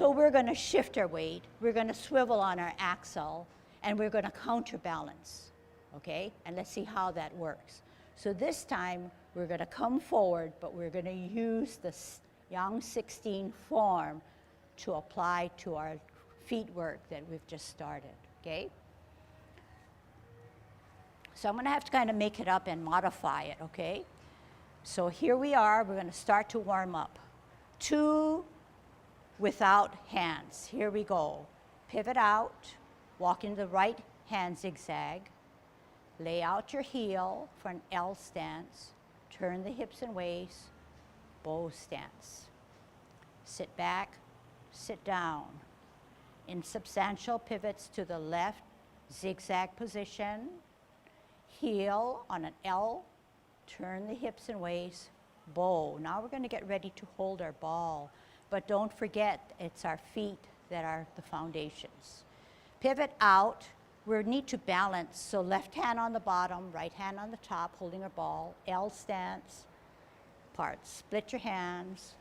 So we're going to shift our weight, we're going to swivel on our axle, and we're going to counterbalance, okay? And let's see how that works. So this time, we're going to come forward, but we're going to use the Yang 16 form to apply to our feet work that we've just started, okay? So I'm going to have to kind of make it up and modify it, okay? So here we are, we're going to start to warm up. 2 without hands. Here we go. Pivot out, walk in the right hand zigzag, lay out your heel for an L stance, turn the hips and waist, bow stance. Sit back, sit down. In substantial pivots to the left, zigzag position, heel on an L, turn the hips and waist, bow. Now we're going to get ready to hold our ball, but don't forget it's our feet that are the foundations. Pivot out, we need to balance, so left hand on the bottom, right hand on the top, holding our ball, L stance, part, split your hands,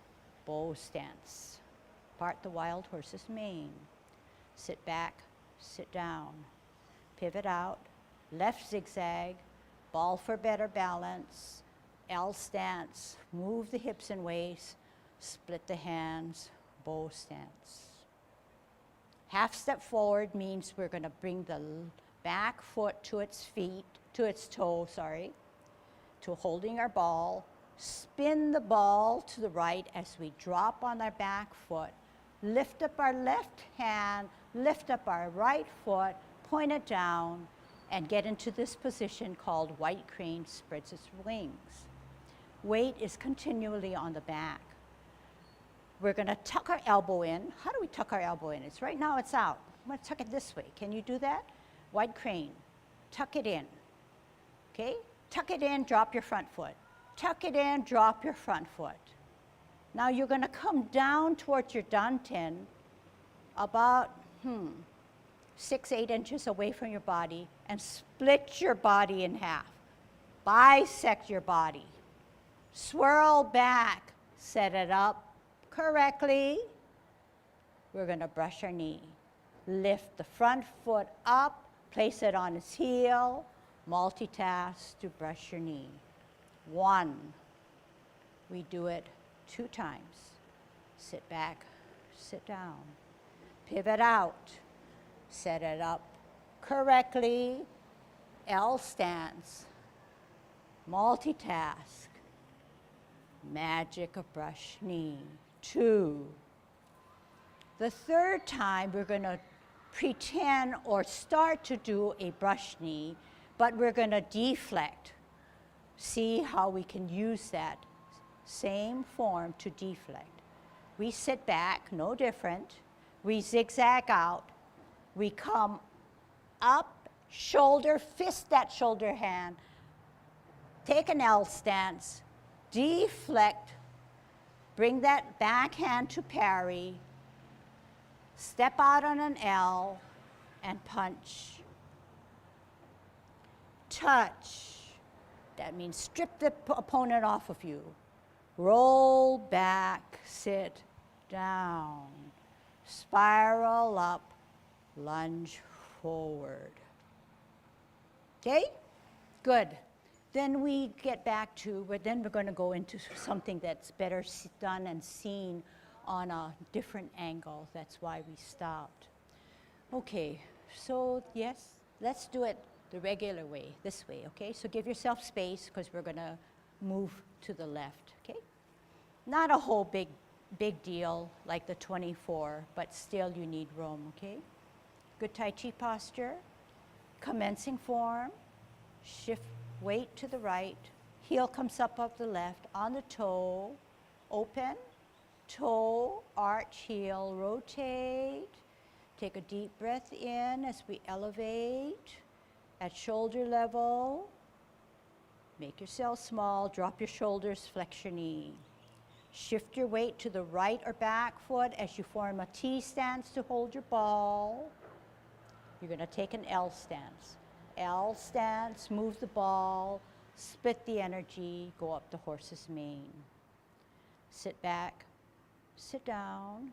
bow stance. Part the wild horse's mane. Sit back, sit down. Pivot out, left zigzag, ball for better balance, L stance, move the hips and waist, split the hands, bow stance. Half step forward means we're going to bring the back foot to its feet, to its toe, sorry, to holding our ball, spin the ball to the right as we drop on our back foot, lift up our left hand, lift up our right foot, point it down, and get into this position called white crane spreads its wings. Weight is continually on the back. We're going to tuck our elbow in. How do we tuck our elbow in? Right now it's out. I'm going to tuck it this way. Can you do that? White crane. Tuck it in. Okay? Tuck it in, drop your front foot. Tuck it in, drop your front foot. Now you're going to come down towards your dantian about 6-8 inches away from your body and split your body in half. Bisect your body. Swirl back. Set it up correctly. We're going to brush our knee. Lift the front foot up, place it on its heel, multitask to brush your knee. 1. We do it 2 times. Sit back, sit down. Pivot out. Set it up correctly. L stance. Multitask. Magic of brush knee. 2. The 3rd time, we're going to pretend or start to do a brush knee, but we're going to deflect. See how we can use that same form to deflect. We sit back, no different. We zigzag out. We come up, shoulder, fist that shoulder hand. Take an L stance, deflect, bring that back hand to parry, step out on an L, and punch. Touch. That means strip the opponent off of you. Roll back, sit down. Spiral up, lunge forward. Okay? Good. Then we get back to, then we're going to go into something that's better done and seen on a different angle. That's why we stopped. Okay, so yes, let's do it the regular way, this way, okay? So give yourself space because we're going to move to the left, okay? Not a whole big deal like the 24, but still you need room, okay? Good Tai Chi posture, commencing form, shift weight to the right, heel comes up off the left, on the toe, open, toe, arch, heel, rotate. Take a deep breath in as we elevate at shoulder level. Make yourself small, drop your shoulders, flex your knee. Shift your weight to the right or back foot as you form a T stance to hold your ball. You're going to take an L stance. L stance, move the ball, split the energy, go up the horse's mane. Sit back, sit down,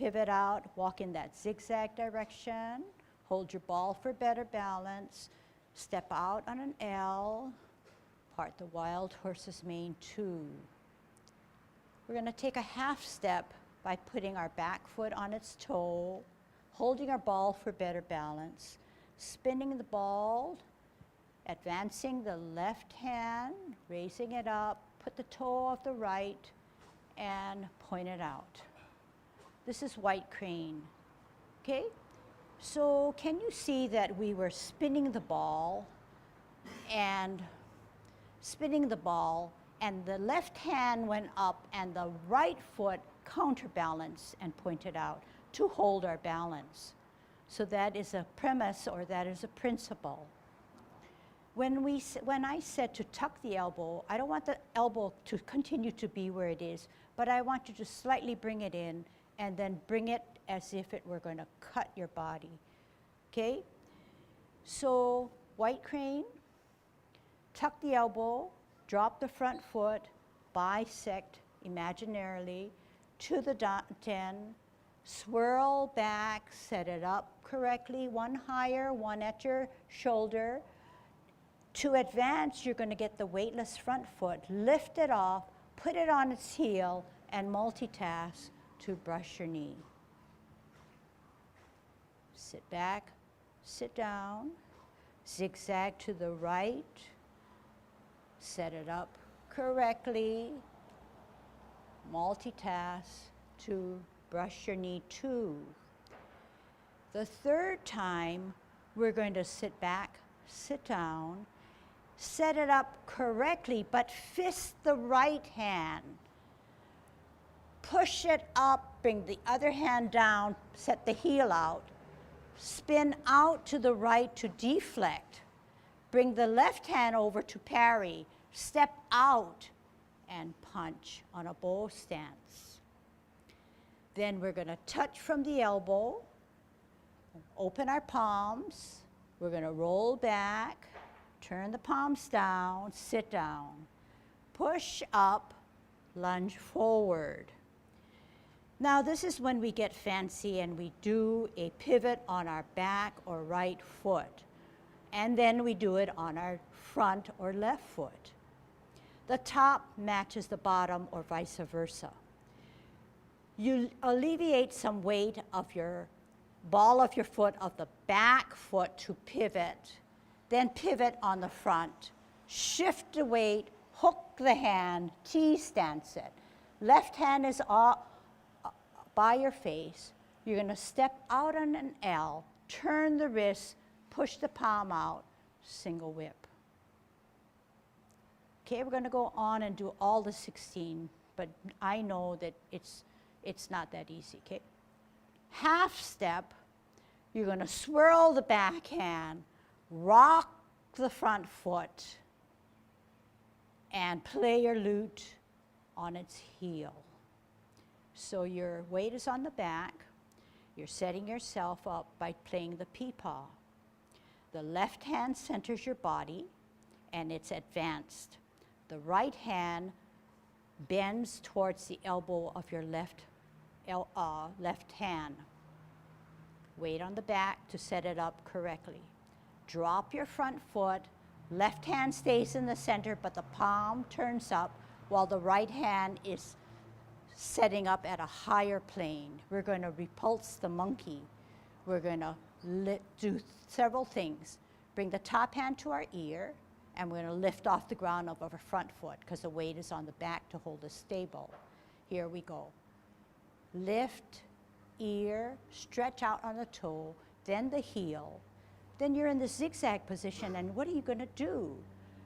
pivot out, walk in that zigzag direction, hold your ball for better balance, step out on an L, part the wild horse's mane 2. We're going to take a half step by putting our back foot on its toe, holding our ball for better balance, spinning the ball, advancing the left hand, raising it up, put the toe of the right, and point it out. This is white crane, okay? So can you see that we were spinning the ball, and the left hand went up and the right foot counterbalanced and pointed out to hold our balance. So that is a premise, or that is a principle. When I said to tuck the elbow, I don't want the elbow to continue to be where it is, but I want you to slightly bring it in and then bring it as if it were going to cut your body, okay? So white crane, tuck the elbow, drop the front foot, bisect imaginarily to the 10, swirl back, set it up correctly, one higher, one at your shoulder. To advance, you're going to get the weightless front foot, lift it off, put it on its heel, and multitask to brush your knee. Sit back, sit down, zigzag to the right, set it up correctly, multitask to brush your knee 2. The third time, we're going to sit back, sit down, set it up correctly, but fist the right hand. Push it up, bring the other hand down, set the heel out, spin out to the right to deflect, bring the left hand over to parry, step out, and punch on a bow stance. Then we're going to touch from the elbow, open our palms, we're going to roll back, turn the palms down, sit down, push up, lunge forward. Now this is when we get fancy and we do a pivot on our back or right foot, and then we do it on our front or left foot. The top matches the bottom or vice versa. You alleviate some weight of your ball of your foot of the back foot to pivot, then pivot on the front. Shift the weight, hook the hand, T-stance it. Left hand is by your face. You're going to step out on an L, turn the wrist, push the palm out, single whip. Okay, we're going to go on and do all the 16, but I know that it's not that easy, okay? Half step, you're going to swirl the back hand, rock the front foot, and play your lute on its heel. So your weight is on the back. You're setting yourself up by playing the peepaw. The left hand centers your body, and it's advanced. The right hand bends towards the elbow of your left hand. Weight on the back to set it up correctly. Drop your front foot. Left hand stays in the center, but the palm turns up while the right hand is setting up at a higher plane. We're going to repulse the monkey. We're going to do several things. Bring the top hand to our ear, and we're going to lift off the ground of our front foot because the weight is on the back to hold us stable. Here we go. Lift, ear, stretch out on the toe, then the heel. Then you're in the zigzag position, and what are you going to do?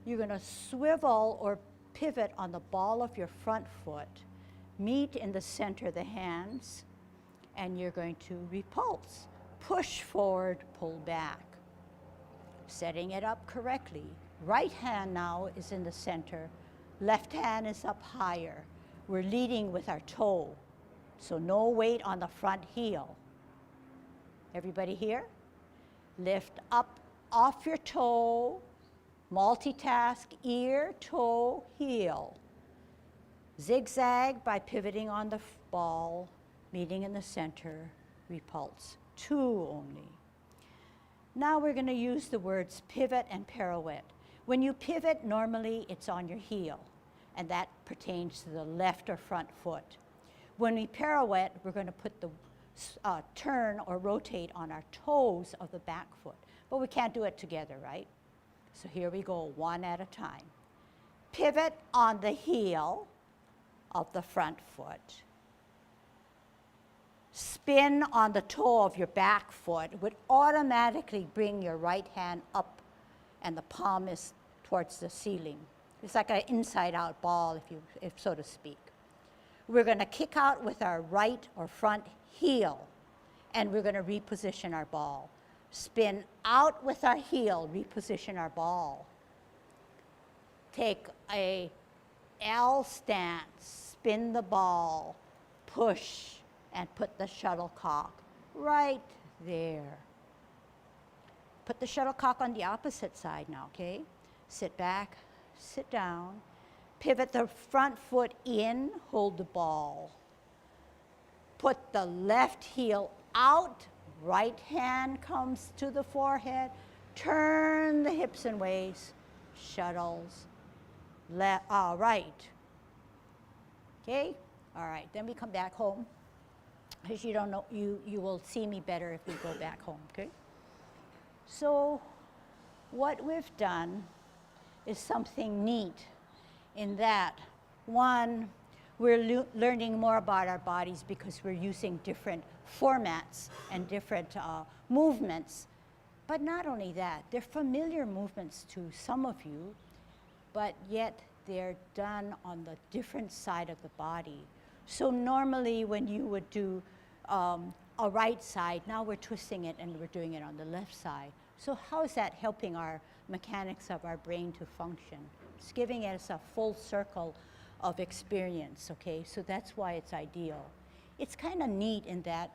You're going to swivel or pivot on the ball of your front foot, meet in the center of the hands, and you're going to repulse. Push forward, pull back. Setting it up correctly. Right hand now is in the center. Left hand is up higher. We're leading with our toe, so no weight on the front heel. Everybody here? Lift up off your toe, multitask, ear, toe, heel. Zigzag by pivoting on the ball, meeting in the center, repulse. 2 only. Now we're going to use the words pivot and pirouette. When you pivot, normally it's on your heel, and that pertains to the left or front foot. When we pirouette, we're going to put the turn or rotate on our toes of the back foot. But we can't do it together, right? So here we go, one at a time. Pivot on the heel of the front foot. Spin on the toe of your back foot would automatically bring your right hand up and the palm is towards the ceiling. It's like an inside-out ball, if so to speak. We're going to kick out with our right or front heel, and we're going to reposition our ball. Spin out with our heel, reposition our ball. Take a L stance, spin the ball, push, and put the shuttlecock right there. Put the shuttlecock on the opposite side now, okay? Sit back, sit down. Pivot the front foot in, hold the ball. Put the left heel out, right hand comes to the forehead. Turn the hips and waist, shuttles, right. Okay? All right, then we come back home. Because you don't know, you will see me better if we go back home, okay? So what we've done is something neat in that, one, we're learning more about our bodies because we're using different formats and different movements. But not only that, they're familiar movements to some of you, but yet they're done on the different side of the body. So normally when you would do a right side, now we're twisting it and we're doing it on the left side. So how is that helping our mechanics of our brain to function? It's giving us a full circle of experience, okay? So that's why it's ideal. It's kind of neat in that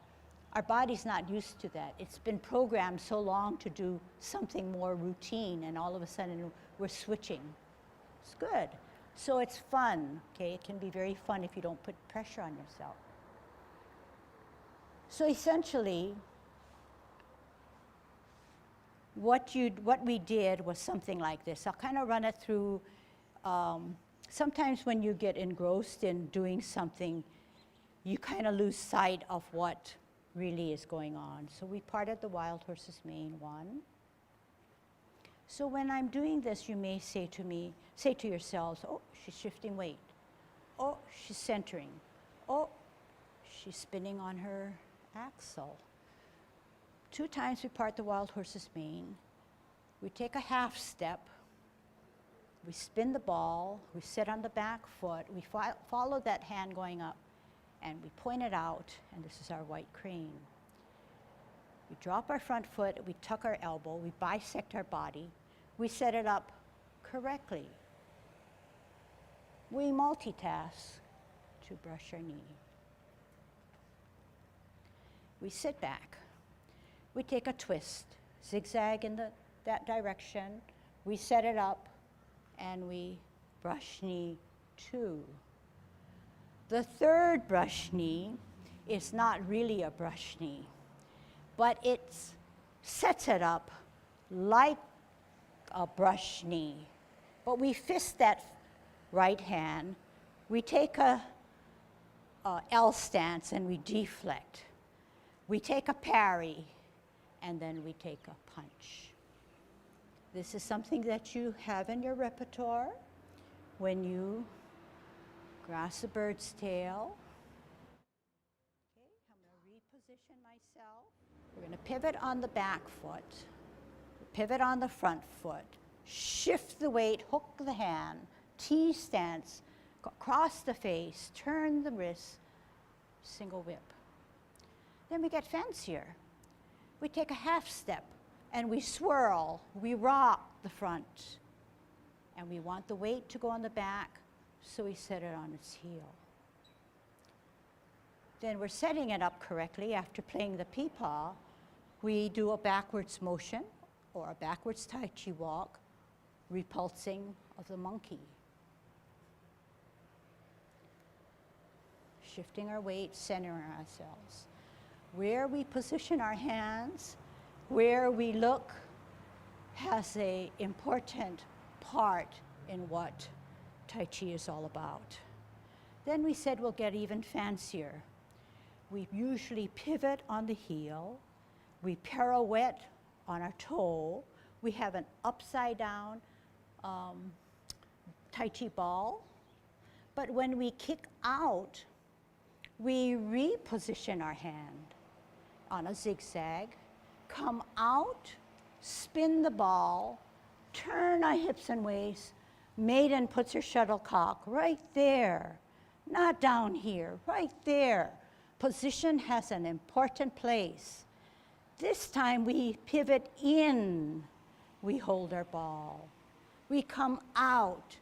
our body's not used to that. It's been programmed so long to do something more routine, and all of a sudden we're switching. It's good. So it's fun, okay? It can be very fun if you don't put pressure on yourself. So essentially, what we did was something like this. I'll kind of run it through. Sometimes when you get engrossed in doing something, you kind of lose sight of what really is going on. So we parted the wild horse's mane, 1. So when I'm doing this, you may say to yourselves, oh, she's shifting weight. Oh, she's centering. Oh, she's spinning on her axle. 2 times we part the wild horse's mane. We take a half step. We spin the ball. We sit on the back foot. We follow that hand going up, and we point it out, and this is our white crane. We drop our front foot. We tuck our elbow. We bisect our body. We set it up correctly. We multitask to brush our knee. We sit back. We take a twist, zigzag in that direction. We set it up, and we brush knee 2. The third brush knee is not really a brush knee, but it sets it up like a brush knee. But we fist that right hand. We take a L stance and we deflect. We take a parry, and then we take a punch. This is something that you have in your repertoire when you grasp a bird's tail. Okay, I'm going to reposition myself. We're going to pivot on the back foot, pivot on the front foot, shift the weight, hook the hand, T stance, cross the face, turn the wrist, single whip. Then we get fancier. We take a half step and we swirl, we rock the front. And we want the weight to go on the back, so we set it on its heel. Then we're setting it up correctly. After playing the peepaw, we do a backwards motion or a backwards tai chi walk, repulsing of the monkey. shifting our weight, centering ourselves. Where we position our hands, where we look, has an important part in what Tai Chi is all about. Then we said we'll get even fancier. We usually pivot on the heel, we pirouette on our toe, we have an upside down Tai Chi ball, but when we kick out, we reposition our hand on a zigzag, come out, spin the ball, turn our hips and waist, maiden puts her shuttlecock right there, not down here, right there. Position has an important place. This time we pivot in, we hold our ball. We come out,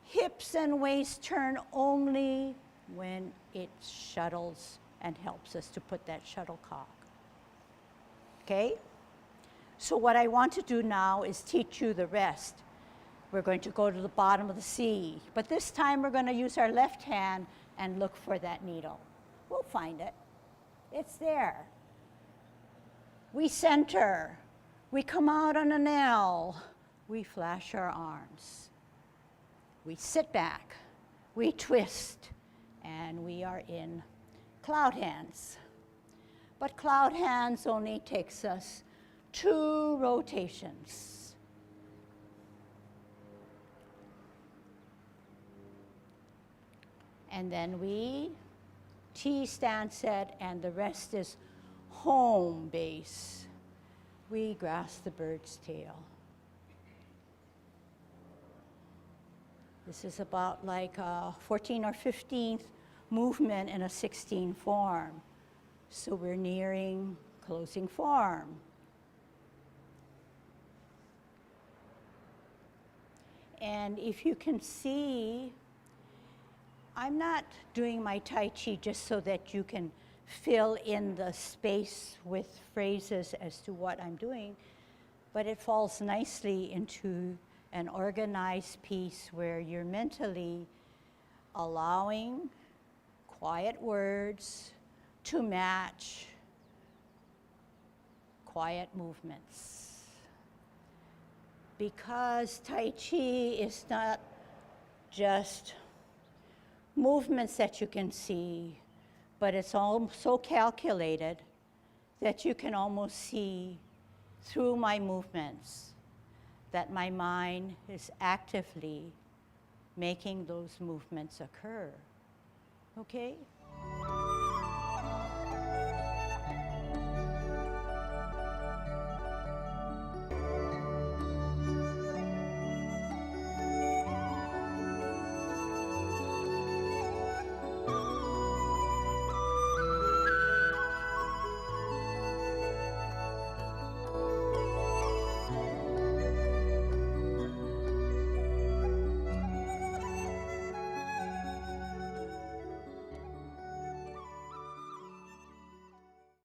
hips and waist turn only when it shuttles and helps us to put that shuttlecock. Okay? So what I want to do now is teach you the rest. We're going to go to the bottom of the sea, but this time we're going to use our left hand and look for that needle. We'll find it. It's there. We center. We come out on an L. We flash our arms. We sit back. We twist. And we are in cloud hands. But cloud hands only takes us 2 rotations. And then we T stand set, and the rest is home base. We grasp the bird's tail. This is about like a 14th or 15th movement in a 16 form. So we're nearing closing form. And if you can see, I'm not doing my Tai Chi just so that you can fill in the space with phrases as to what I'm doing, but it falls nicely into an organized piece where you're mentally allowing quiet words to match quiet movements. Because Tai Chi is not just movements that you can see, but it's all so calculated that you can almost see through my movements that my mind is actively making those movements occur. Okay?